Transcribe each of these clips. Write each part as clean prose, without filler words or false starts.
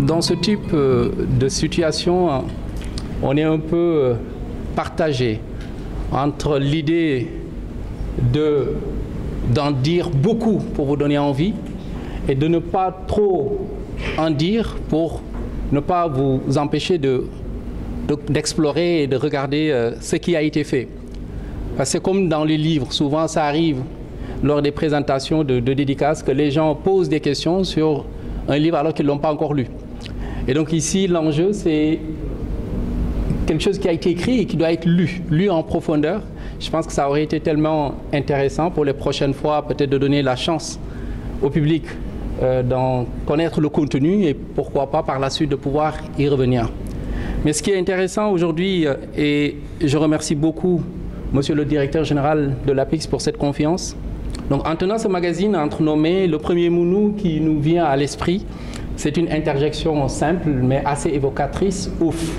Dans ce type de situation, on est un peu partagé entre l'idée d'en dire beaucoup pour vous donner envie et de ne pas trop en dire pour ne pas vous empêcher d'explorer et de regarder ce qui a été fait. Parce que comme dans les livres, souvent ça arrive lors des présentations de dédicaces que les gens posent des questions sur un livre alors qu'ils ne l'ont pas encore lu. Et donc ici, l'enjeu, c'est quelque chose qui a été écrit et qui doit être lu en profondeur. Je pense que ça aurait été tellement intéressant pour les prochaines fois, peut-être de donner la chance au public d'en connaître le contenu et pourquoi pas par la suite de pouvoir y revenir. Mais ce qui est intéressant aujourd'hui, et je remercie beaucoup Monsieur le directeur général de l'APIX pour cette confiance. Donc en tenant ce magazine entre nos mains, le premier mounou qui nous vient à l'esprit, c'est une interjection simple mais assez évocatrice, ouf.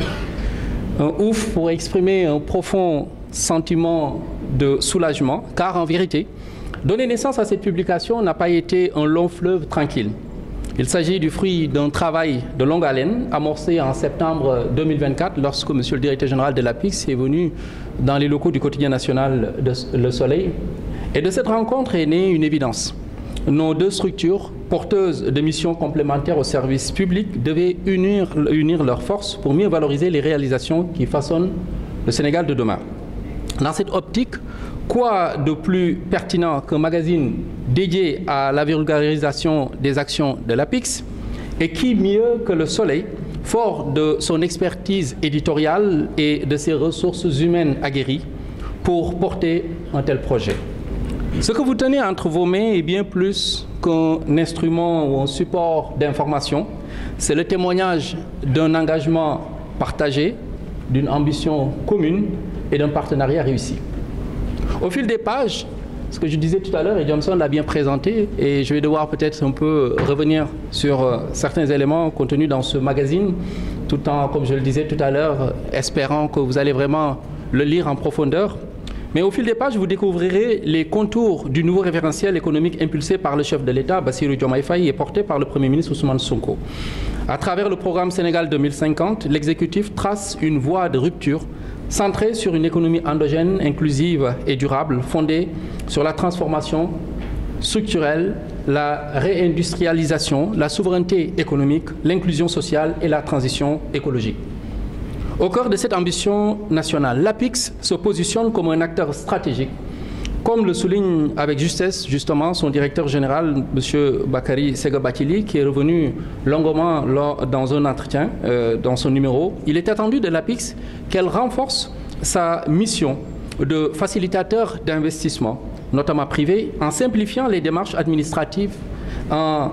Un ouf pour exprimer un profond sentiment de soulagement, car en vérité, donner naissance à cette publication n'a pas été un long fleuve tranquille. Il s'agit du fruit d'un travail de longue haleine amorcé en septembre 2024 lorsque Monsieur le directeur général de l'APIX est venu dans les locaux du quotidien national Le Soleil. Et de cette rencontre est née une évidence. Nos deux structures, porteuses de missions complémentaires au service public, devaient unir leurs forces pour mieux valoriser les réalisations qui façonnent le Sénégal de demain. Dans cette optique, quoi de plus pertinent qu'un magazine dédié à la vulgarisation des actions de l'APIX, et qui mieux que Le Soleil, fort de son expertise éditoriale et de ses ressources humaines aguerries, pour porter un tel projet. Ce que vous tenez entre vos mains est bien plus qu'un instrument ou un support d'information. C'est le témoignage d'un engagement partagé, d'une ambition commune et d'un partenariat réussi. Au fil des pages, ce que je disais tout à l'heure, et Johnson l'a bien présenté, et je vais devoir peut-être un peu revenir sur certains éléments contenus dans ce magazine, tout en, comme je le disais tout à l'heure, espérant que vous allez vraiment le lire en profondeur. Mais au fil des pages, vous découvrirez les contours du nouveau référentiel économique impulsé par le chef de l'État, Bassirou Diomaye Faye, et porté par le Premier ministre Ousmane Sonko. À travers le programme Sénégal 2050, l'exécutif trace une voie de rupture centrée sur une économie endogène, inclusive et durable, fondée sur la transformation structurelle, la réindustrialisation, la souveraineté économique, l'inclusion sociale et la transition écologique. Au cœur de cette ambition nationale, l'APIX se positionne comme un acteur stratégique, comme le souligne avec justesse justement son directeur général, M. Bakary Sega-Bathily, qui est revenu longuement dans un entretien, dans son numéro. Il est attendu de l'APIX qu'elle renforce sa mission de facilitateur d'investissement, notamment privé, en simplifiant les démarches administratives, en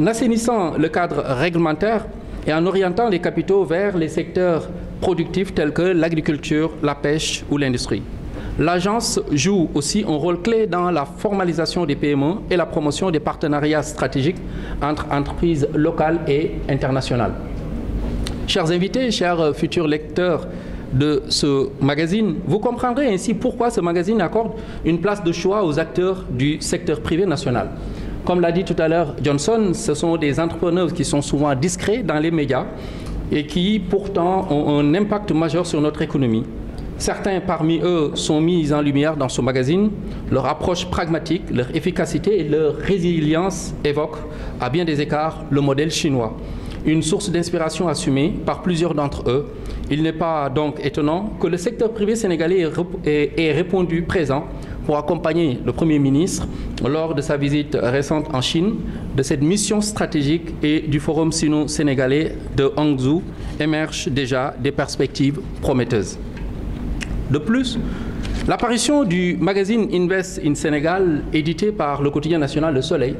assainissant le cadre réglementaire et en orientant les capitaux vers les secteurs productifs tels que l'agriculture, la pêche ou l'industrie. L'agence joue aussi un rôle clé dans la formalisation des PME et la promotion des partenariats stratégiques entre entreprises locales et internationales. Chers invités, chers futurs lecteurs de ce magazine, vous comprendrez ainsi pourquoi ce magazine accorde une place de choix aux acteurs du secteur privé national. Comme l'a dit tout à l'heure Johnson, ce sont des entrepreneurs qui sont souvent discrets dans les médias et qui pourtant ont un impact majeur sur notre économie. Certains parmi eux sont mis en lumière dans ce magazine. Leur approche pragmatique, leur efficacité et leur résilience évoquent à bien des écarts le modèle chinois. Une source d'inspiration assumée par plusieurs d'entre eux. Il n'est pas donc étonnant que le secteur privé sénégalais ait répondu présent pour accompagner le Premier ministre lors de sa visite récente en Chine, de cette mission stratégique et du Forum sino-sénégalais de Hangzhou émergent déjà des perspectives prometteuses. De plus, l'apparition du magazine Invest in Sénégal, édité par le quotidien national Le Soleil,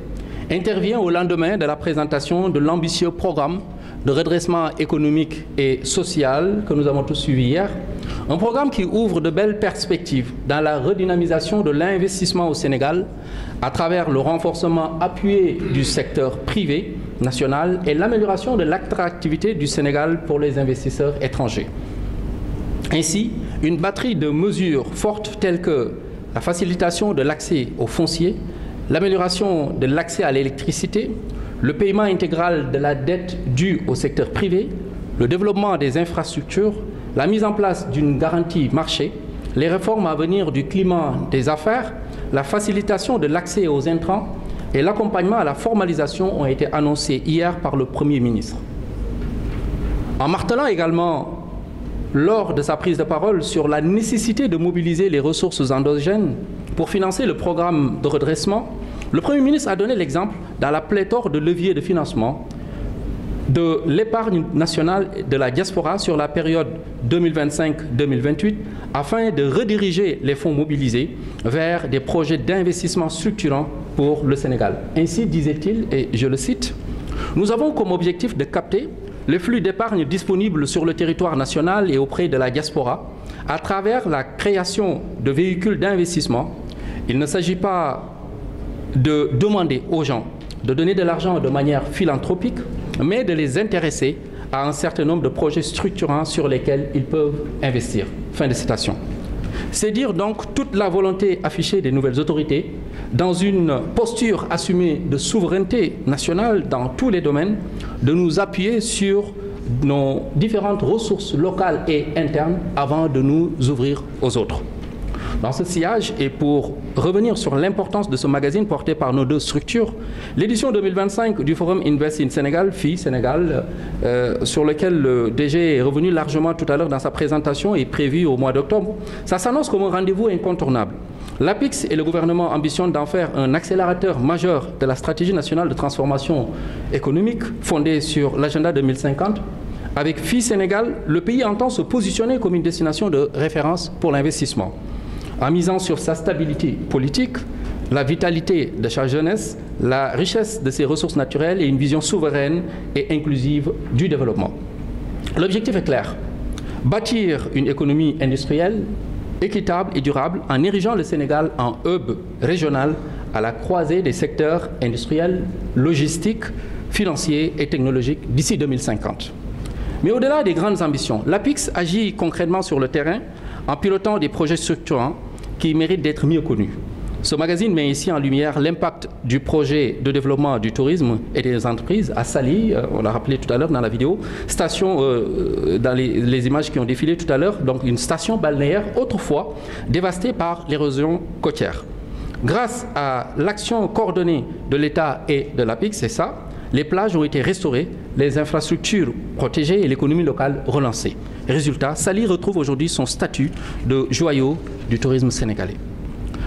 intervient au lendemain de la présentation de l'ambitieux programme de redressement économique et social que nous avons tous suivi hier, un programme qui ouvre de belles perspectives dans la redynamisation de l'investissement au Sénégal à travers le renforcement appuyé du secteur privé national et l'amélioration de l'attractivité du Sénégal pour les investisseurs étrangers. Ainsi, une batterie de mesures fortes telles que la facilitation de l'accès au foncier, l'amélioration de l'accès à l'électricité, le paiement intégral de la dette due au secteur privé, le développement des infrastructures, la mise en place d'une garantie marché, les réformes à venir du climat des affaires, la facilitation de l'accès aux intrants et l'accompagnement à la formalisation ont été annoncés hier par le Premier ministre. En martelant également, lors de sa prise de parole, sur la nécessité de mobiliser les ressources endogènes pour financer le programme de redressement, le Premier ministre a donné l'exemple dans la pléthore de leviers de financement de l'épargne nationale de la diaspora sur la période 2025-2028 afin de rediriger les fonds mobilisés vers des projets d'investissement structurants pour le Sénégal. Ainsi disait-il, et je le cite, « Nous avons comme objectif de capter les flux d'épargne disponibles sur le territoire national et auprès de la diaspora à travers la création de véhicules d'investissement. Il ne s'agit pas de demander aux gens de donner de l'argent de manière philanthropique, mais de les intéresser à un certain nombre de projets structurants sur lesquels ils peuvent investir. » Fin de citation. C'est dire donc toute la volonté affichée des nouvelles autorités dans une posture assumée de souveraineté nationale dans tous les domaines, de nous appuyer sur nos différentes ressources locales et internes avant de nous ouvrir aux autres. Dans ce sillage, et pour revenir sur l'importance de ce magazine porté par nos deux structures, l'édition 2025 du Forum Invest in Sénégal, FI Sénégal, sur lequel le DG est revenu largement tout à l'heure dans sa présentation, est prévue au mois d'octobre, ça s'annonce comme un rendez-vous incontournable. L'APIX et le gouvernement ambitionnent d'en faire un accélérateur majeur de la stratégie nationale de transformation économique fondée sur l'agenda 2050. Avec FI Sénégal, le pays entend se positionner comme une destination de référence pour l'investissement, en misant sur sa stabilité politique, la vitalité de sa jeunesse, la richesse de ses ressources naturelles et une vision souveraine et inclusive du développement. L'objectif est clair, bâtir une économie industrielle, équitable et durable en érigeant le Sénégal en hub régional à la croisée des secteurs industriels, logistiques, financiers et technologiques d'ici 2050. Mais au-delà des grandes ambitions, l'APIX agit concrètement sur le terrain en pilotant des projets structurants qui méritent d'être mieux connus. Ce magazine met ici en lumière l'impact du projet de développement du tourisme et des entreprises à Saly, on l'a rappelé tout à l'heure dans la vidéo, station, dans les images qui ont défilé tout à l'heure, donc une station balnéaire autrefois dévastée par l'érosion côtière. Grâce à l'action coordonnée de l'État et de l'APIX, c'est ça, les plages ont été restaurées, les infrastructures protégées et l'économie locale relancée. Résultat, Saly retrouve aujourd'hui son statut de joyau du tourisme sénégalais.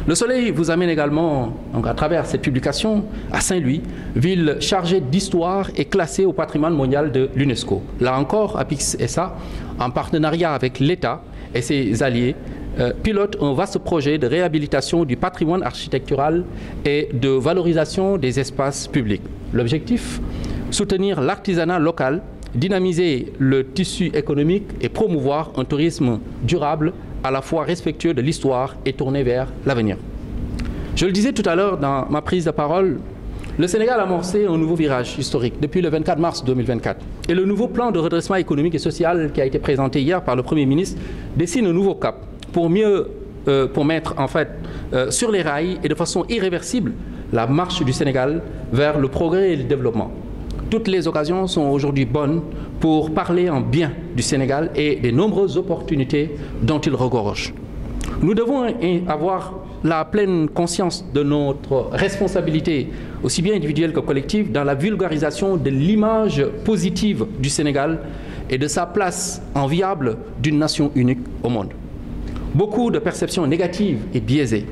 Le Soleil vous amène également, donc à travers cette publication, à Saint-Louis, ville chargée d'histoire et classée au patrimoine mondial de l'UNESCO. Là encore, APIX SA, en partenariat avec l'État et ses alliés, pilote un vaste projet de réhabilitation du patrimoine architectural et de valorisation des espaces publics. L'objectif, soutenir l'artisanat local, dynamiser le tissu économique et promouvoir un tourisme durable à la fois respectueux de l'histoire et tourné vers l'avenir. Je le disais tout à l'heure dans ma prise de parole, le Sénégal a amorcé un nouveau virage historique depuis le 24 mars 2024. Et le nouveau plan de redressement économique et social qui a été présenté hier par le Premier ministre dessine un nouveau cap pour mettre en fait sur les rails et de façon irréversible la marche du Sénégal vers le progrès et le développement. Toutes les occasions sont aujourd'hui bonnes pour parler en bien du Sénégal et des nombreuses opportunités dont il regorge. Nous devons avoir la pleine conscience de notre responsabilité, aussi bien individuelle que collective, dans la vulgarisation de l'image positive du Sénégal et de sa place enviable d'une nation unique au monde. Beaucoup de perceptions négatives et biaisées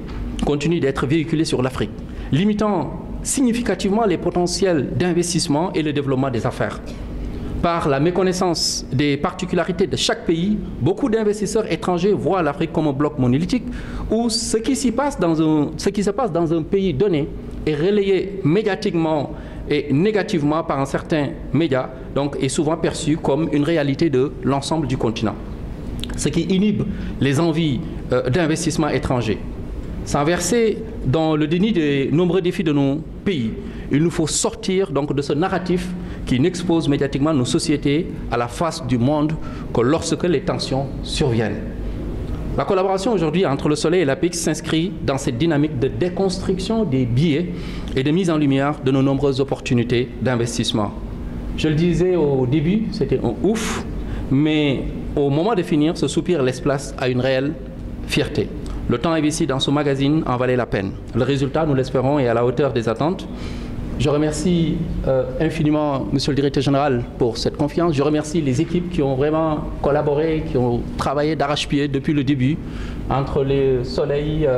continue d'être véhiculée sur l'Afrique, limitant significativement les potentiels d'investissement et le développement des affaires. Par la méconnaissance des particularités de chaque pays, beaucoup d'investisseurs étrangers voient l'Afrique comme un bloc monolithique où ce qui se passe dans un pays donné est relayé médiatiquement et négativement par un certain média, donc est souvent perçu comme une réalité de l'ensemble du continent. Ce qui inhibe les envies d'investissement étrangers. Sans verser dans le déni des nombreux défis de nos pays, il nous faut sortir donc de ce narratif qui n'expose médiatiquement nos sociétés à la face du monde que lorsque les tensions surviennent. La collaboration aujourd'hui entre le Soleil et l'APIX s'inscrit dans cette dynamique de déconstruction des biais et de mise en lumière de nos nombreuses opportunités d'investissement. Je le disais au début, c'était un ouf, mais au moment de finir, ce soupir laisse place à une réelle fierté. Le temps investi dans ce magazine en valait la peine. Le résultat, nous l'espérons, est à la hauteur des attentes. Je remercie infiniment Monsieur le Directeur Général pour cette confiance. Je remercie les équipes qui ont vraiment collaboré, qui ont travaillé d'arrache-pied depuis le début, entre les Soleils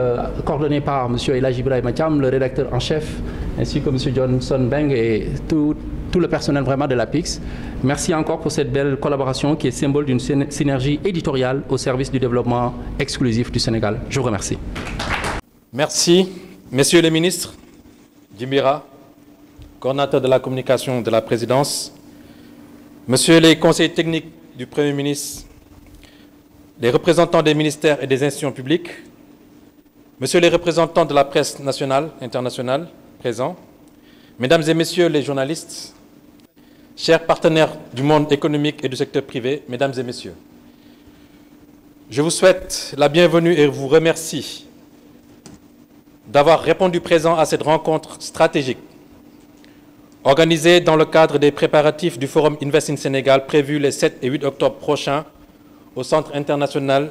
coordonnés par Monsieur Elhadji Ibrahima Mathiam, le rédacteur en chef, ainsi que Monsieur Johnson Beng et tout le personnel vraiment de l'APIX. Merci encore pour cette belle collaboration qui est symbole d'une synergie éditoriale au service du développement exclusif du Sénégal. Je vous remercie. Merci. Messieurs les ministres, Djimbira, coordinateur de la communication de la présidence, Messieurs les conseillers techniques du Premier ministre, les représentants des ministères et des institutions publiques, Messieurs les représentants de la presse nationale, internationale, présents, Mesdames et Messieurs les journalistes, chers partenaires du monde économique et du secteur privé, Mesdames et Messieurs, je vous souhaite la bienvenue et vous remercie d'avoir répondu présent à cette rencontre stratégique organisée dans le cadre des préparatifs du Forum Invest in Sénégal prévu les 7 et 8 octobre prochains au Centre international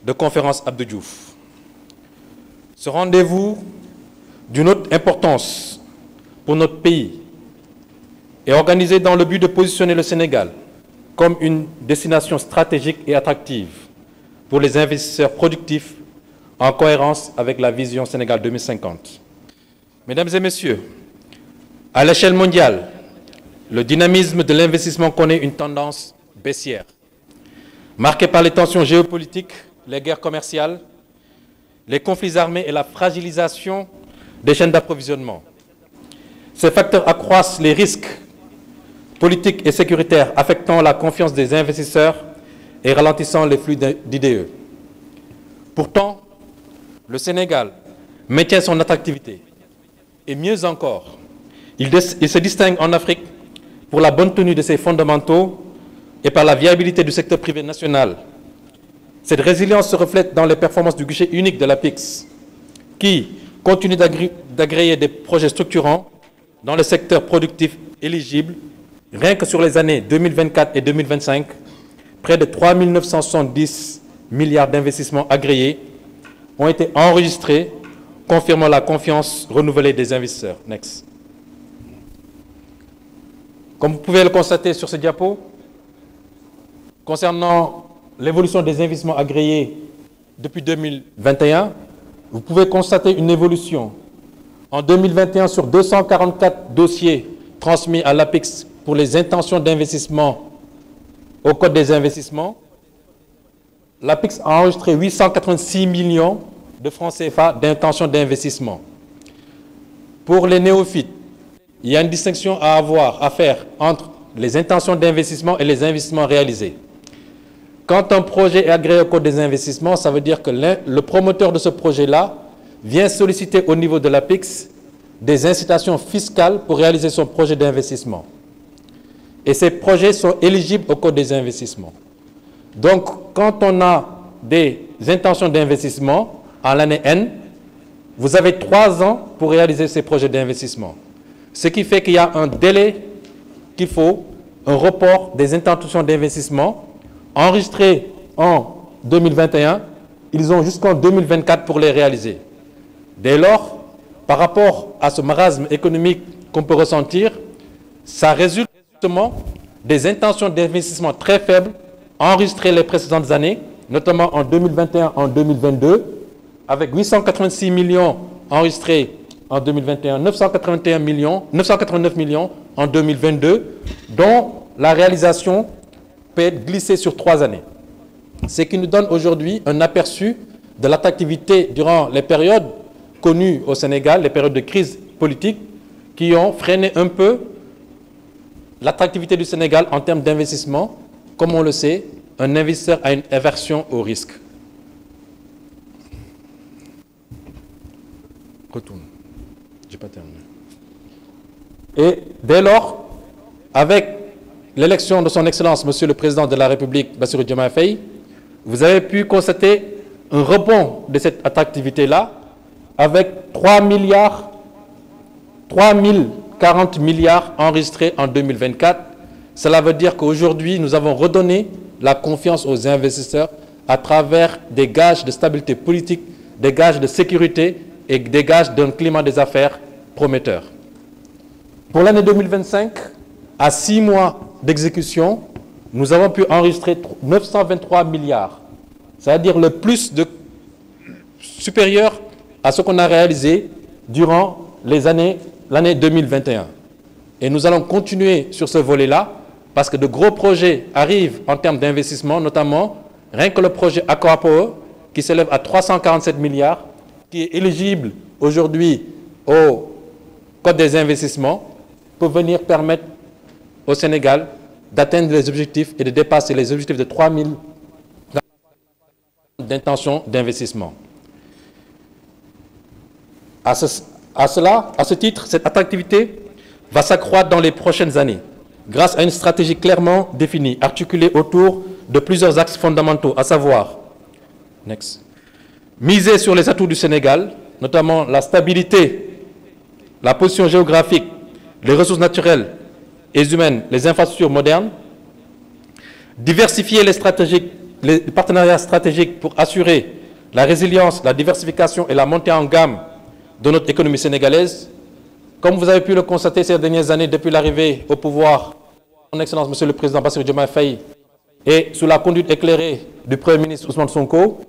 de conférence Abdou Diouf. Ce rendez-vous d'une haute importance pour notre pays est organisé dans le but de positionner le Sénégal comme une destination stratégique et attractive pour les investisseurs productifs en cohérence avec la vision Sénégal 2050. Mesdames et Messieurs, à l'échelle mondiale, le dynamisme de l'investissement connaît une tendance baissière, marquée par les tensions géopolitiques, les guerres commerciales, les conflits armés et la fragilisation des chaînes d'approvisionnement. Ces facteurs accroissent les risques politiques et sécuritaires affectant la confiance des investisseurs et ralentissant les flux d'IDE. Pourtant, le Sénégal maintient son attractivité et mieux encore, il se distingue en Afrique pour la bonne tenue de ses fondamentaux et par la viabilité du secteur privé national. Cette résilience se reflète dans les performances du guichet unique de l'APIX, qui continue d'agréer des projets structurants dans le secteur productif éligible. Rien que sur les années 2024 et 2025, près de 3 970 milliards d'investissements agréés ont été enregistrés, confirmant la confiance renouvelée des investisseurs. Next. Comme vous pouvez le constater sur ce diapo, concernant l'évolution des investissements agréés depuis 2021, vous pouvez constater une évolution. En 2021, sur 244 dossiers transmis à l'APIX pour les intentions d'investissement au Code des investissements, l'APIX a enregistré 886 millions de francs CFA d'intentions d'investissement. Pour les néophytes, il y a une distinction à faire entre les intentions d'investissement et les investissements réalisés. Quand un projet est agréé au Code des investissements, ça veut dire que le promoteur de ce projet-là vient solliciter au niveau de l'APIX des incitations fiscales pour réaliser son projet d'investissement. Et ces projets sont éligibles au Code des investissements. Donc, quand on a des intentions d'investissement à l'année N, vous avez 3 ans pour réaliser ces projets d'investissement. Ce qui fait qu'il y a un délai qu'il faut, un report des intentions d'investissement enregistrées en 2021. Ils ont jusqu'en 2024 pour les réaliser. Dès lors, par rapport à ce marasme économique qu'on peut ressentir, ça résulte justement des intentions d'investissement très faibles enregistrées les précédentes années, notamment en 2021, en 2022, avec 886 millions enregistrés en 2021, 989 millions en 2022, dont la réalisation peut être glissée sur 3 années. Ce qui nous donne aujourd'hui un aperçu de l'attractivité durant les périodes connues au Sénégal, les périodes de crise politique, qui ont freiné un peu l'attractivité du Sénégal en termes d'investissement. Comme on le sait, un investisseur a une aversion au risque. Retourne. Je n'ai pas terminé. Et dès lors, avec l'élection de son Excellence, Monsieur le Président de la République, Bassirou Diomaye Faye, vous avez pu constater un rebond de cette attractivité-là avec 3040 milliards enregistrés en 2024. Cela veut dire qu'aujourd'hui, nous avons redonné la confiance aux investisseurs à travers des gages de stabilité politique, des gages de sécurité et des gages d'un climat des affaires prometteur. Pour l'année 2025, à 6 mois d'exécution, nous avons pu enregistrer 923 milliards, c'est-à-dire le plus supérieur à ce qu'on a réalisé durant l'année 2021. Et nous allons continuer sur ce volet-là, parce que de gros projets arrivent en termes d'investissement, notamment rien que le projet Aquapower, qui s'élève à 347 milliards, qui est éligible aujourd'hui au Code des investissements, peut venir permettre au Sénégal d'atteindre les objectifs et de dépasser les objectifs de 3 000 d'intention d'investissement. À ce titre, cette attractivité va s'accroître dans les prochaines années grâce à une stratégie clairement définie, articulée autour de plusieurs axes fondamentaux, à savoir miser sur les atouts du Sénégal, notamment la stabilité, la position géographique, les ressources naturelles et humaines, les infrastructures modernes, diversifier les partenariats stratégiques pour assurer la résilience, la diversification et la montée en gamme de notre économie sénégalaise. Comme vous avez pu le constater ces dernières années, depuis l'arrivée au pouvoir, Son Excellence, Monsieur le Président Bassirou Diomaye Faye, et sous la conduite éclairée du Premier ministre Ousmane Sonko,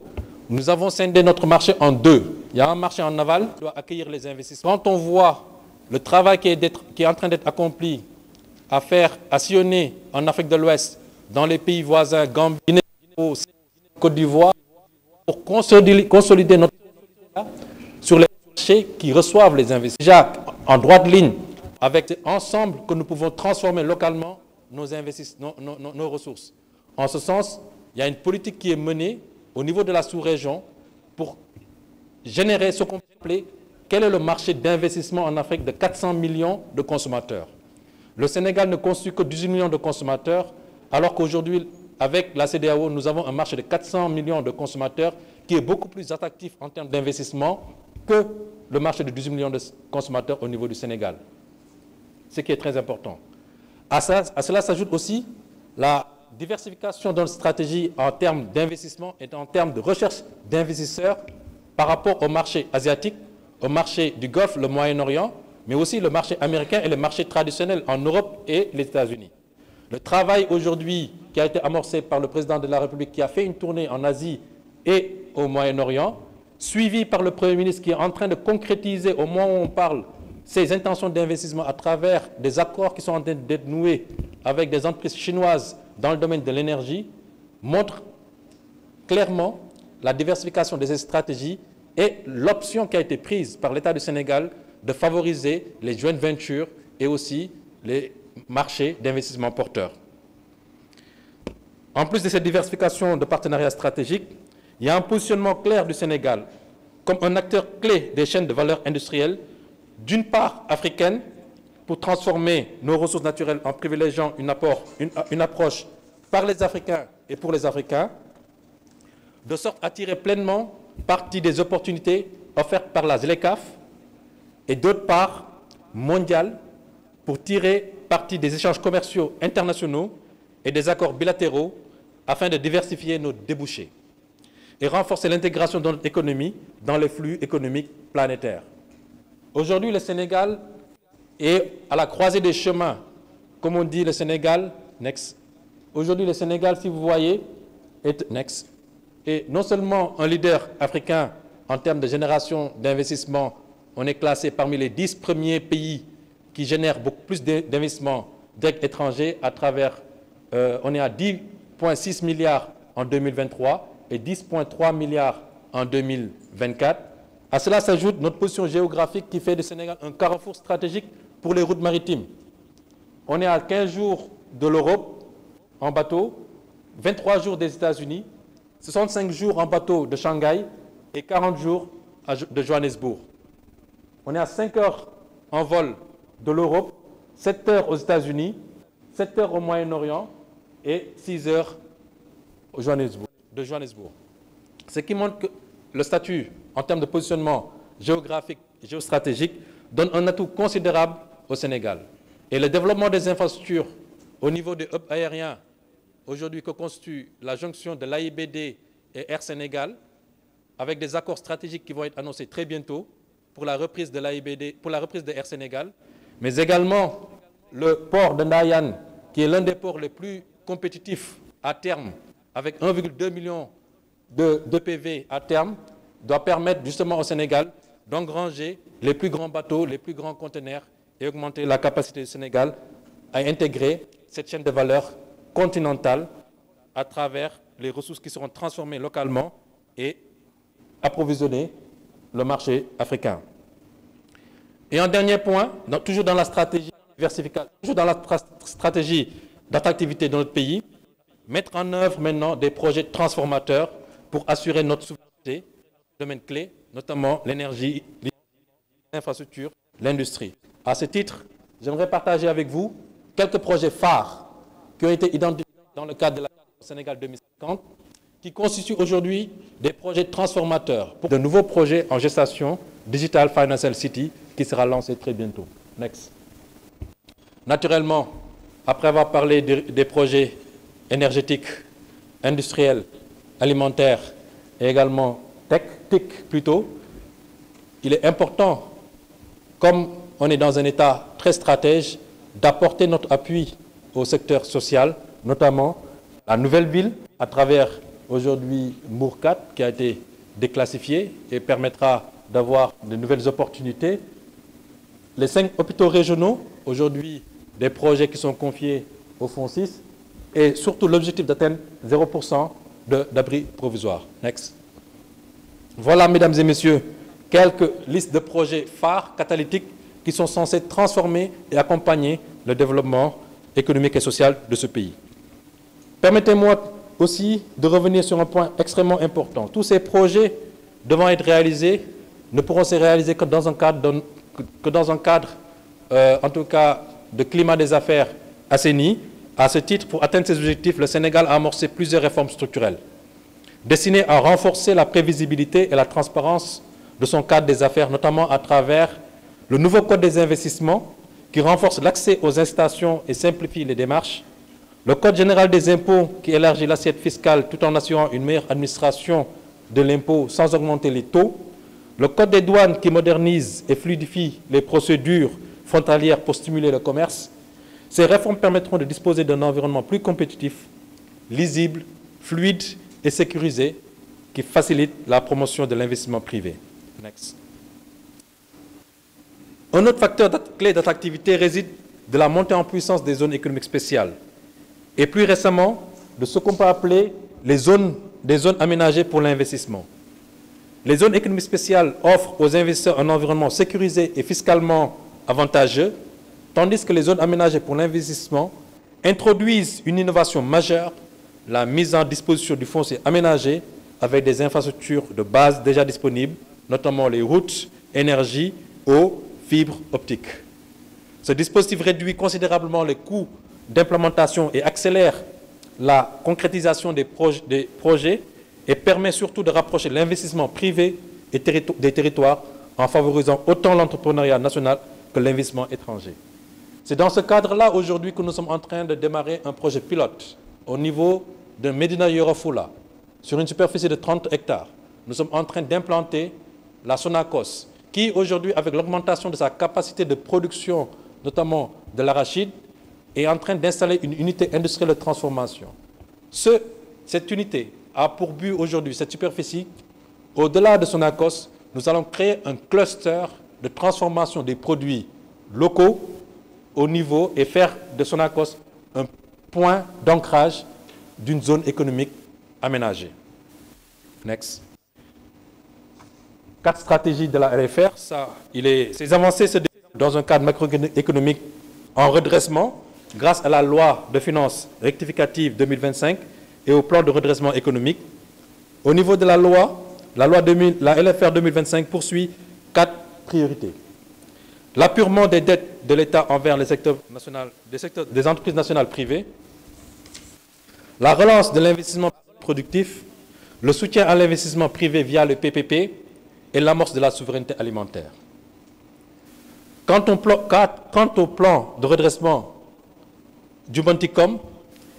nous avons scindé notre marché en deux. Il y a un marché en aval qui doit accueillir les investissements. Quand on voit le travail qui est en train d'être accompli à sillonner en Afrique de l'Ouest, dans les pays voisins, Gambie, Côte d'Ivoire, pour consolider notre sur les marchés qui reçoivent les investissements. Déjà en droite ligne avec ensemble que nous pouvons transformer localement nos ressources. En ce sens, il y a une politique qui est menée au niveau de la sous-région pour générer ce qu'on peut appeler quel est le marché d'investissement en Afrique de 400 millions de consommateurs. Le Sénégal ne constitue que 18 millions de consommateurs, alors qu'aujourd'hui, avec la CEDEAO, nous avons un marché de 400 millions de consommateurs qui est beaucoup plus attractif en termes d'investissement que le marché de 18 millions de consommateurs au niveau du Sénégal. Ce qui est très important. À cela s'ajoute aussi la diversification de notre stratégie en termes d'investissement et en termes de recherche d'investisseurs par rapport au marché asiatique, au marché du Golfe, le Moyen-Orient, mais aussi le marché américain et le marché traditionnel en Europe et les États-Unis. Le travail aujourd'hui qui a été amorcé par le président de la République, qui a fait une tournée en Asie et au Moyen-Orient, suivi par le Premier ministre qui est en train de concrétiser au moment où on parle ses intentions d'investissement à travers des accords qui sont en train d'être noués avec des entreprises chinoises dans le domaine de l'énergie, montre clairement la diversification de ces stratégies et l'option qui a été prise par l'État du Sénégal de favoriser les joint ventures et aussi les marchés d'investissement porteurs. En plus de cette diversification de partenariats stratégiques, il y a un positionnement clair du Sénégal comme un acteur clé des chaînes de valeur industrielle, d'une part africaine, pour transformer nos ressources naturelles en privilégiant une approche par les Africains et pour les Africains, de sorte à tirer pleinement parti des opportunités offertes par la ZLECAf, et d'autre part mondiale, pour tirer parti des échanges commerciaux internationaux et des accords bilatéraux afin de diversifier nos débouchés et renforcer l'intégration de notre économie dans les flux économiques planétaires. Aujourd'hui, le Sénégal est à la croisée des chemins. Comme on dit, le Sénégal, next. Aujourd'hui, le Sénégal, si vous voyez, est next. Et non seulement un leader africain en termes de génération d'investissement, on est classé parmi les 10 premiers pays qui génèrent beaucoup plus d'investissements directs étrangers à travers, on est à 10,6 milliards en 2023 et 10,3 milliards en 2024. À cela s'ajoute notre position géographique qui fait du Sénégal un carrefour stratégique pour les routes maritimes. On est à 15 jours de l'Europe en bateau, 23 jours des États-Unis, 65 jours en bateau de Shanghai et 40 jours de Johannesburg. On est à 5 heures en vol de l'Europe, 7 heures aux États-Unis, 7 heures au Moyen-Orient et 6 heures de Johannesburg. Ce qui montre que le statut en termes de positionnement géographique et géostratégique donne un atout considérable au Sénégal. Et le développement des infrastructures au niveau des hubs aériens, aujourd'hui que constitue la jonction de l'AIBD et Air Sénégal, avec des accords stratégiques qui vont être annoncés très bientôt pour la reprise de l'AIBD, pour la reprise de Air Sénégal, mais également le port de Ndayane, qui est l'un des ports les plus compétitifs à terme, avec 1,2 million de PV à terme, doit permettre justement au Sénégal d'engranger les plus grands bateaux, les plus grands conteneurs et augmenter la capacité du Sénégal à intégrer cette chaîne de valeur continentale à travers les ressources qui seront transformées localement et approvisionner le marché africain. Et un dernier point, toujours dans la stratégie diversification, toujours dans la stratégie d'attractivité de notre pays, mettre en œuvre maintenant des projets transformateurs pour assurer notre souveraineté, domaines clés, notamment l'énergie, l'infrastructure, l'industrie. À ce titre, j'aimerais partager avec vous quelques projets phares qui ont été identifiés dans le cadre de la Sénégal 2050, qui constituent aujourd'hui des projets transformateurs pour de nouveaux projets en gestation, Digital Financial City, qui sera lancé très bientôt. Next. Naturellement, après avoir parlé des projets énergétiques, industriels, alimentaires et également TIC plutôt, il est important, comme on est dans un état très stratège, d'apporter notre appui au secteur social, notamment la nouvelle ville, à travers aujourd'hui Mbour 4, qui a été déclassifié et permettra d'avoir de nouvelles opportunités. Les 5 hôpitaux régionaux, aujourd'hui des projets qui sont confiés au Fonds 6, et surtout l'objectif d'atteindre 0% d'abri provisoire. Next. Voilà, mesdames et messieurs, quelques listes de projets phares catalytiques qui sont censés transformer et accompagner le développement économique et social de ce pays. Permettez-moi aussi de revenir sur un point extrêmement important. Tous ces projets devant être réalisés ne pourront se réaliser que dans un cadre, en tout cas, de climat des affaires assaini. À ce titre, pour atteindre ces objectifs, le Sénégal a amorcé plusieurs réformes structurelles destinées à renforcer la prévisibilité et la transparence de son cadre des affaires, notamment à travers le nouveau Code des investissements qui renforce l'accès aux incitations et simplifie les démarches, le Code général des impôts qui élargit l'assiette fiscale tout en assurant une meilleure administration de l'impôt sans augmenter les taux, le Code des douanes qui modernise et fluidifie les procédures frontalières pour stimuler le commerce. Ces réformes permettront de disposer d'un environnement plus compétitif, lisible, fluide et sécurisé qui facilite la promotion de l'investissement privé. Next. Un autre facteur clé d'attractivité réside de la montée en puissance des zones économiques spéciales et plus récemment de ce qu'on peut appeler des zones aménagées pour l'investissement. Les zones économiques spéciales offrent aux investisseurs un environnement sécurisé et fiscalement avantageux, tandis que les zones aménagées pour l'investissement introduisent une innovation majeure, la mise en disposition du foncier aménagé avec des infrastructures de base déjà disponibles, notamment les routes, énergie, eau, fibres optiques. Ce dispositif réduit considérablement les coûts d'implémentation et accélère la concrétisation des projets et permet surtout de rapprocher l'investissement privé et des territoires en favorisant autant l'entrepreneuriat national que l'investissement étranger. C'est dans ce cadre-là aujourd'hui que nous sommes en train de démarrer un projet pilote au niveau de Médina Yoro Fula, sur une superficie de 30 hectares. Nous sommes en train d'implanter la Sonacos, qui aujourd'hui, avec l'augmentation de sa capacité de production, notamment de l'arachide, est en train d'installer une unité industrielle de transformation. Cette unité a pour but aujourd'hui, cette superficie, Au-delà de Sonacos, nous allons créer un cluster de transformation des produits locaux au niveau et faire de Sonacos un point d'ancrage d'une zone économique aménagée. Next. 4 stratégies de la RFR. Ces avancées se déroulent dans un cadre macroéconomique en redressement grâce à la loi de finances rectificative 2025 et au plan de redressement économique. Au niveau de la LFR 2025 poursuit 4 priorités. L'appurement des dettes de l'État envers les secteurs des entreprises nationales privées, la relance de l'investissement productif, le soutien à l'investissement privé via le PPP et l'amorce de la souveraineté alimentaire. Quant au plan de redressement du Monticom,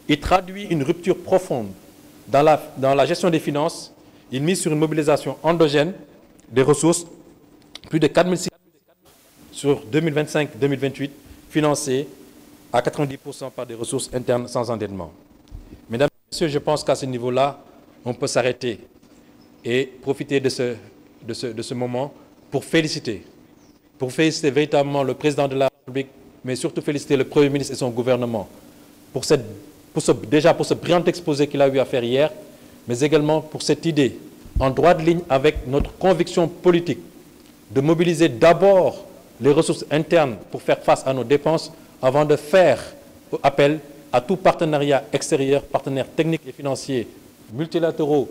il traduit une rupture profonde dans la gestion des finances. Il mise sur une mobilisation endogène des ressources, plus de 4 600 sur 2025-2028, financées à 90% par des ressources internes sans endettement. Mesdames et messieurs, je pense qu'à ce niveau-là, on peut s'arrêter et profiter de ce moment pour féliciter véritablement le président de la République, mais surtout féliciter le Premier ministre et son gouvernement pour ce brillant exposé qu'il a eu à faire hier, mais également pour cette idée en droite ligne avec notre conviction politique de mobiliser d'abord les ressources internes pour faire face à nos dépenses avant de faire appel à tout partenariat extérieur, partenaires techniques et financiers, multilatéraux,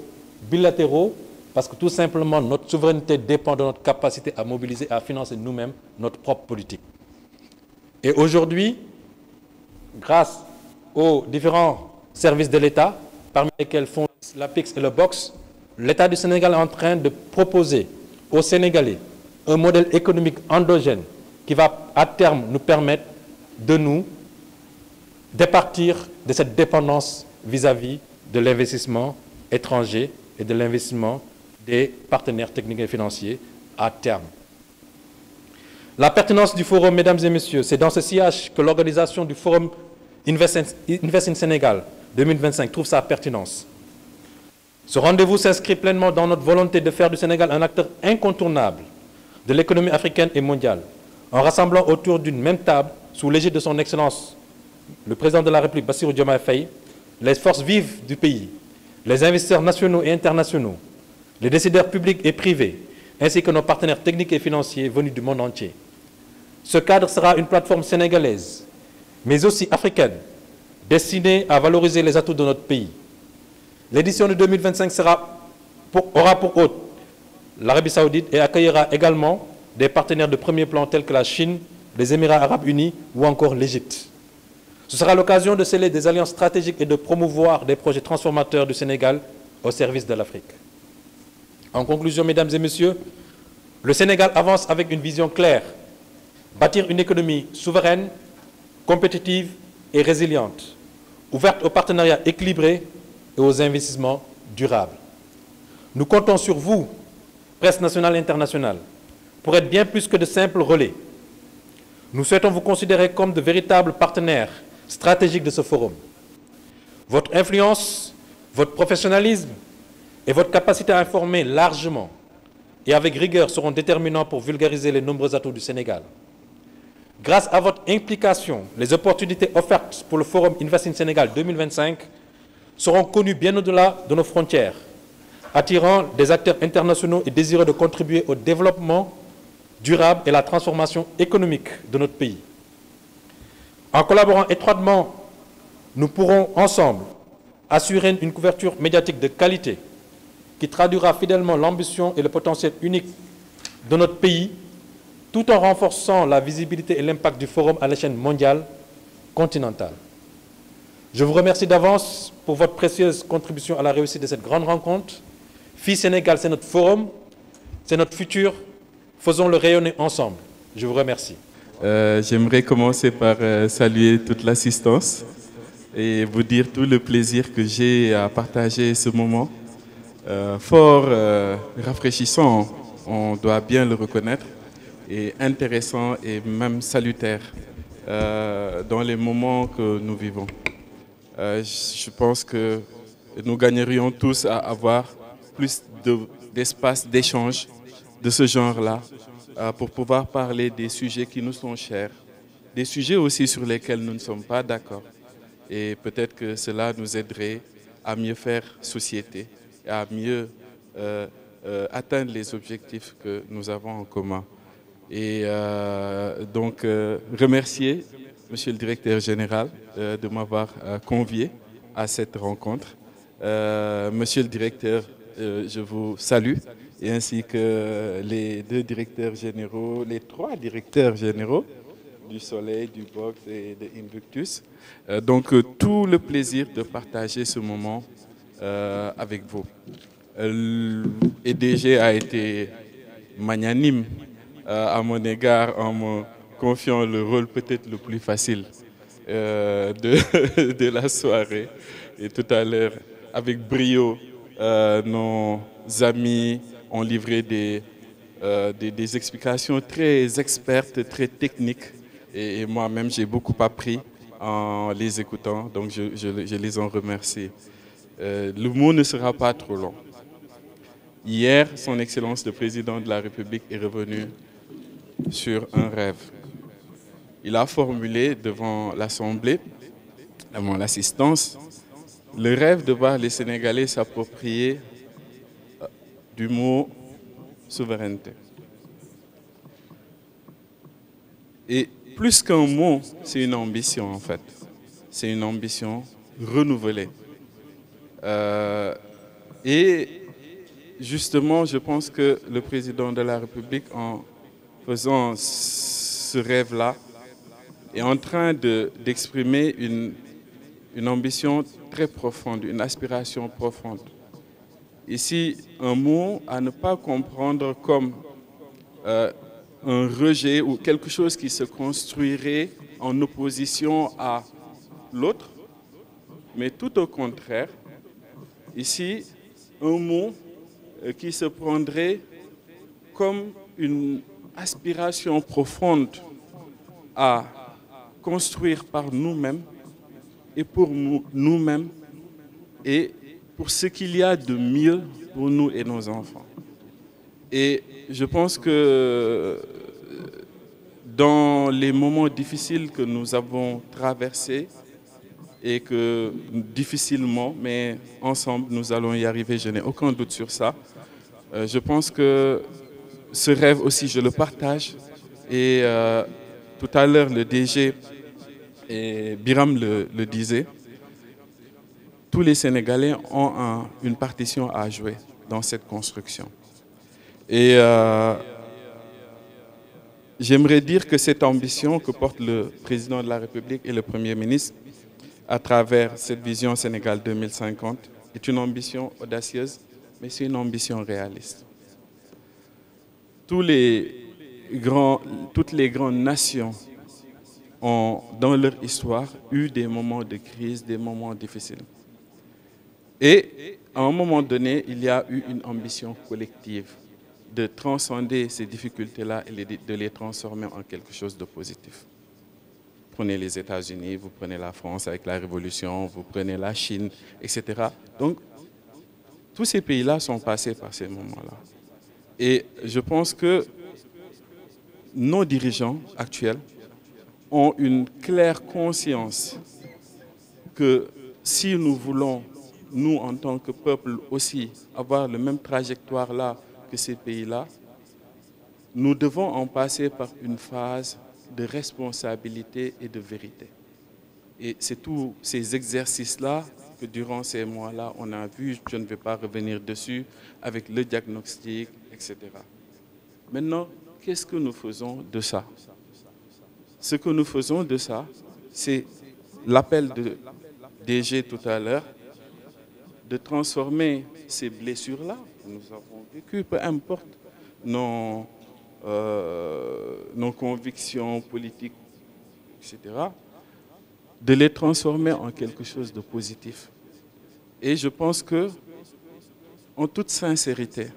bilatéraux, parce que tout simplement notre souveraineté dépend de notre capacité à mobiliser et à financer nous-mêmes notre propre politique. Et aujourd'hui, grâce aux différents services de l'État, parmi lesquels font l'APIX et le BOX, l'État du Sénégal est en train de proposer aux Sénégalais un modèle économique endogène qui va à terme nous permettre de nous départir de cette dépendance vis-à-vis de l'investissement étranger et de l'investissement des partenaires techniques et financiers à terme. La pertinence du forum, mesdames et messieurs, c'est dans ce sillage que l'organisation du forum Invest in Sénégal 2025 trouve sa pertinence. Ce rendez-vous s'inscrit pleinement dans notre volonté de faire du Sénégal un acteur incontournable de l'économie africaine et mondiale, en rassemblant autour d'une même table, sous l'égide de son Excellence, le président de la République, Bassirou Diomaye Faye, les forces vives du pays, les investisseurs nationaux et internationaux, les décideurs publics et privés, ainsi que nos partenaires techniques et financiers venus du monde entier. Ce cadre sera une plateforme sénégalaise, mais aussi africaine, destinée à valoriser les atouts de notre pays. L'édition de 2025 aura pour hôte l'Arabie Saoudite et accueillera également des partenaires de premier plan tels que la Chine, les Émirats arabes unis ou encore l'Égypte. Ce sera l'occasion de sceller des alliances stratégiques et de promouvoir des projets transformateurs du Sénégal au service de l'Afrique. En conclusion, mesdames et messieurs, le Sénégal avance avec une vision claire, bâtir une économie souveraine, compétitive et résiliente, ouverte aux partenariats équilibrés et aux investissements durables. Nous comptons sur vous, presse nationale et internationale, pour être bien plus que de simples relais. Nous souhaitons vous considérer comme de véritables partenaires stratégiques de ce forum. Votre influence, votre professionnalisme et votre capacité à informer largement et avec rigueur seront déterminants pour vulgariser les nombreux atouts du Sénégal. Grâce à votre implication, les opportunités offertes pour le Forum Invest in Sénégal 2025 seront connues bien au-delà de nos frontières, attirant des acteurs internationaux et désireux de contribuer au développement durable et la transformation économique de notre pays. En collaborant étroitement, nous pourrons ensemble assurer une couverture médiatique de qualité qui traduira fidèlement l'ambition et le potentiel unique de notre pays, tout en renforçant la visibilité et l'impact du forum à l'échelle mondiale, continentale. Je vous remercie d'avance pour votre précieuse contribution à la réussite de cette grande rencontre. FI Sénégal, c'est notre forum, c'est notre futur. Faisons-le rayonner ensemble. Je vous remercie. J'aimerais commencer par saluer toute l'assistance et vous dire tout le plaisir que j'ai à partager ce moment. Fort rafraîchissant, on doit bien le reconnaître, et intéressant et même salutaire dans les moments que nous vivons. Je pense que nous gagnerions tous à avoir plus d'espaces d'échange de ce genre-là pour pouvoir parler des sujets qui nous sont chers, des sujets aussi sur lesquels nous ne sommes pas d'accord. Et peut-être que cela nous aiderait à mieux faire société et à mieux atteindre les objectifs que nous avons en commun. Et donc remercier Monsieur le Directeur Général de m'avoir convié à cette rencontre. Monsieur le Directeur, je vous salue, et ainsi que les deux directeurs généraux, les trois directeurs généraux du Soleil, du Box et de Invictus. Donc tout le plaisir de partager ce moment avec vous. Le DG a été magnanime à mon égard en me confiant le rôle peut-être le plus facile de la soirée. Et tout à l'heure, avec brio, nos amis ont livré des explications très expertes, très techniques. Et moi-même, j'ai beaucoup appris en les écoutant, donc je les en remercie. Le mot ne sera pas trop long. Hier, Son Excellence le Président de la République est revenu sur un rêve. Il a formulé devant l'Assemblée, devant l'assistance, le rêve de voir les Sénégalais s'approprier du mot souveraineté. Et plus qu'un mot, c'est une ambition en fait. C'est une ambition renouvelée. Et justement, je pense que le Président de la République, en faisant ce rêve-là, est en train d'exprimer une ambition très profonde, une aspiration profonde. Ici, un mot à ne pas comprendre comme un rejet ou quelque chose qui se construirait en opposition à l'autre, mais tout au contraire, ici, un mot qui se prendrait comme une aspiration profonde à construire par nous-mêmes et pour nous-mêmes et pour ce qu'il y a de mieux pour nous et nos enfants. Et je pense que dans les moments difficiles que nous avons traversés et que difficilement, mais ensemble, nous allons y arriver, je n'ai aucun doute sur ça. Je pense que ce rêve aussi, je le partage. Et tout à l'heure, le DG et Biram le disait, tous les Sénégalais ont une partition à jouer dans cette construction. Et j'aimerais dire que cette ambition que porte le Président de la République et le Premier ministre à travers cette vision Sénégal 2050 est une ambition audacieuse, mais c'est une ambition réaliste. Toutes les grandes nations ont, dans leur histoire, eu des moments de crise, des moments difficiles. Et à un moment donné, il y a eu une ambition collective de transcender ces difficultés-là et de les transformer en quelque chose de positif. Prenez les États-Unis, vous prenez la France avec la Révolution, vous prenez la Chine, etc. Donc, tous ces pays-là sont passés par ces moments-là. Et je pense que nos dirigeants actuels ont une claire conscience que si nous voulons, nous en tant que peuple aussi, avoir la même trajectoire-là que ces pays-là, nous devons en passer par une phase de responsabilité et de vérité. Et c'est tous ces exercices-là que durant ces mois-là, on a vu, je ne vais pas revenir dessus, avec le diagnostic, etc. Maintenant, qu'est-ce que nous faisons de ça? Ce que nous faisons de ça, c'est l'appel de DG tout à l'heure, de transformer ces blessures-là que nous avons vécues, peu importe nos convictions politiques, etc., de les transformer en quelque chose de positif. Et je pense que, en toute sincérité,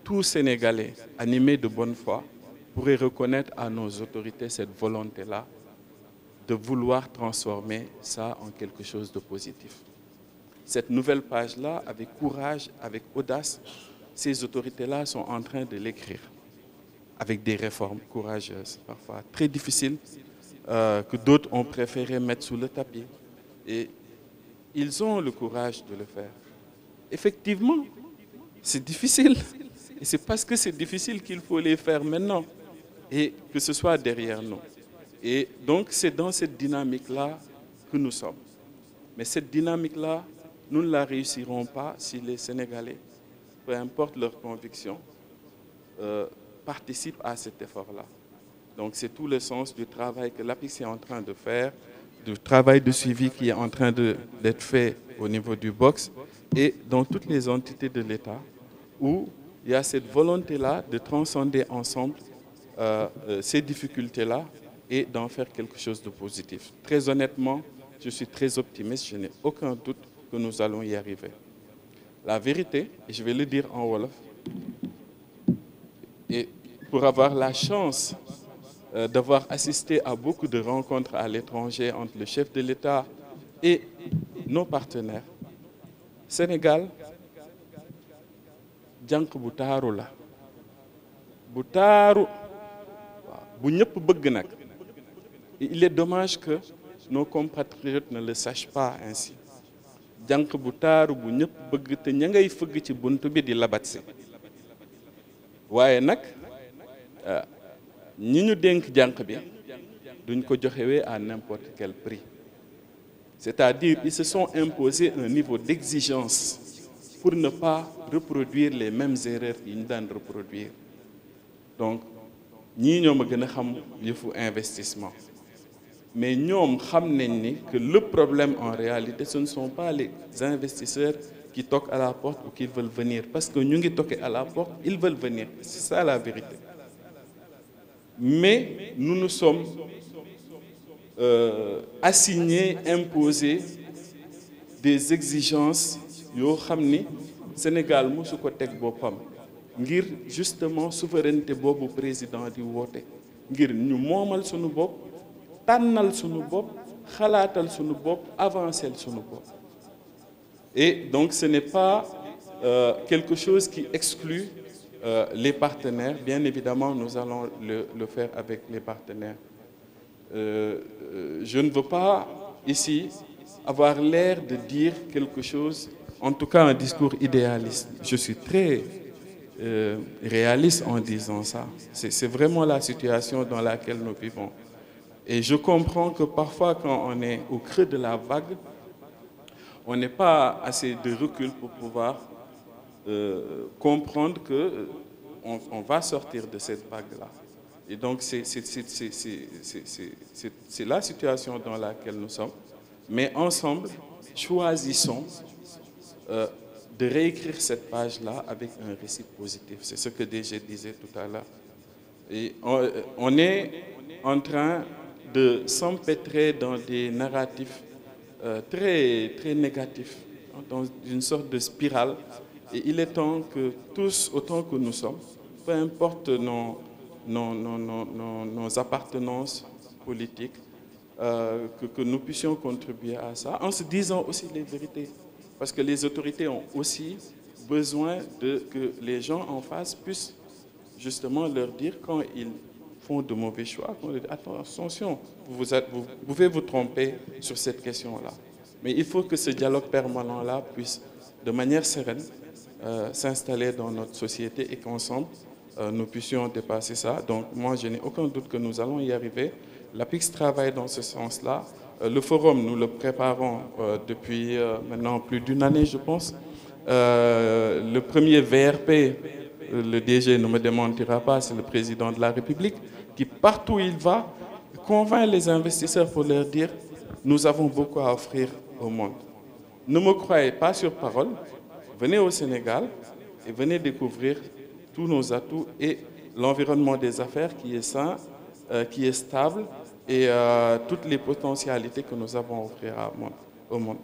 tout Sénégalais animé de bonne foi pourrait reconnaître à nos autorités cette volonté-là de vouloir transformer ça en quelque chose de positif. Cette nouvelle page-là, avec courage, avec audace, ces autorités-là sont en train de l'écrire, avec des réformes courageuses, parfois très difficiles, que d'autres ont préféré mettre sous le tapis. Et ils ont le courage de le faire. Effectivement, c'est difficile. Et c'est parce que c'est difficile qu'il faut les faire maintenant et que ce soit derrière nous. Et donc, c'est dans cette dynamique-là que nous sommes. Mais cette dynamique-là, nous ne la réussirons pas si les Sénégalais, peu importe leurs convictions, participent à cet effort-là. Donc, c'est tout le sens du travail que l'APIX est en train de faire, du travail de suivi qui est en train d'être fait au niveau du box et dans toutes les entités de l'État où il y a cette volonté-là de transcender ensemble ces difficultés-là et d'en faire quelque chose de positif. Très honnêtement, je suis très optimiste, je n'ai aucun doute que nous allons y arriver. La vérité, et je vais le dire en Wolof, et pour avoir la chance d'avoir assisté à beaucoup de rencontres à l'étranger entre le chef de l'État et nos partenaires, Sénégal, jànq bu taaru la bu taaru bu ñëpp bëgg nag. Il est dommage que nos compatriotes ne le sachent pas ainsi. Jànq bu taaru bu ñëpp bëgg te ña ngay fëgg ci buntu bi di labat si waaye nag ñi ñu dénk jànq bi duñ ko joxewee à n'importe quel prix. C'est-à-dire ils se sont imposés un niveau d'exigence pour ne pas reproduire les mêmes erreurs qu'ils nous donnent reproduire. Donc, nous savons investissement. Mais nous savons que le problème en réalité, ce ne sont pas les investisseurs qui toquent à la porte ou qui veulent venir. Parce que nous toquons à la porte, ils veulent venir. C'est ça la vérité. Mais nous nous sommes assignés, imposés des exigences. Yo xamni Sénégal musu ko tek bopam ngir justement souveraineté bobu président di woté ngir ñu momal suñu bop tanal suñu bop xalaatal suñu bop avancer suñu bop. Et donc ce n'est pas quelque chose qui exclut les partenaires. Bien évidemment, nous allons le faire avec les partenaires. Je ne veux pas ici avoir l'air de dire quelque chose, en tout cas un discours idéaliste. Je suis très réaliste en disant ça. C'est vraiment la situation dans laquelle nous vivons. Et je comprends que parfois quand on est au creux de la vague, on n'est pas assez de recul pour pouvoir comprendre qu'on va sortir de cette vague-là. Et donc c'est la situation dans laquelle nous sommes. Mais ensemble, choisissons de réécrire cette page-là avec un récit positif. C'est ce que DG disait tout à l'heure. Et on est en train de s'empêtrer dans des narratifs très, très négatifs, dans une sorte de spirale. Et il est temps que tous, autant que nous sommes, peu importe nos appartenances politiques, que nous puissions contribuer à ça, en se disant aussi les vérités. Parce que les autorités ont aussi besoin que les gens en face puissent justement leur dire quand ils font de mauvais choix, attention, vous pouvez vous tromper sur cette question-là. Mais il faut que ce dialogue permanent-là puisse, de manière sereine, s'installer dans notre société et qu'ensemble, nous puissions dépasser ça. Donc moi, je n'ai aucun doute que nous allons y arriver. L'APIX travaille dans ce sens-là. Le forum, nous le préparons depuis maintenant plus d'une année, je pense. Le premier VRP, le DG ne me démentira pas, c'est le président de la République, qui partout où il va, convainc les investisseurs pour leur dire « Nous avons beaucoup à offrir au monde. Ne me croyez pas sur parole, venez au Sénégal et venez découvrir tous nos atouts et l'environnement des affaires qui est sain, qui est stable, et toutes les potentialités que nous avons à offrir au monde. »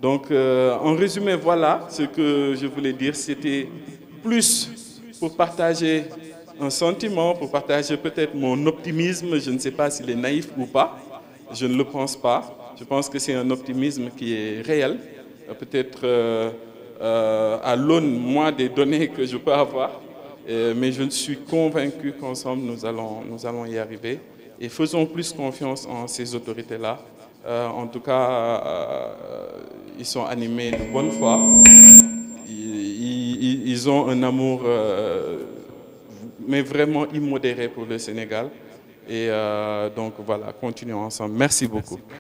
Donc, en résumé, voilà ce que je voulais dire. C'était plus pour partager un sentiment, pour partager peut-être mon optimisme. Je ne sais pas s'il est naïf ou pas. Je ne le pense pas. Je pense que c'est un optimisme qui est réel. Peut-être à l'aune, moi, des données que je peux avoir. Mais je suis convaincu qu'ensemble, nous allons y arriver. Et faisons plus confiance en ces autorités-là. En tout cas, ils sont animés de bonne foi. Ils ont un amour, mais vraiment immodéré pour le Sénégal. Et donc voilà, continuons ensemble. Merci beaucoup.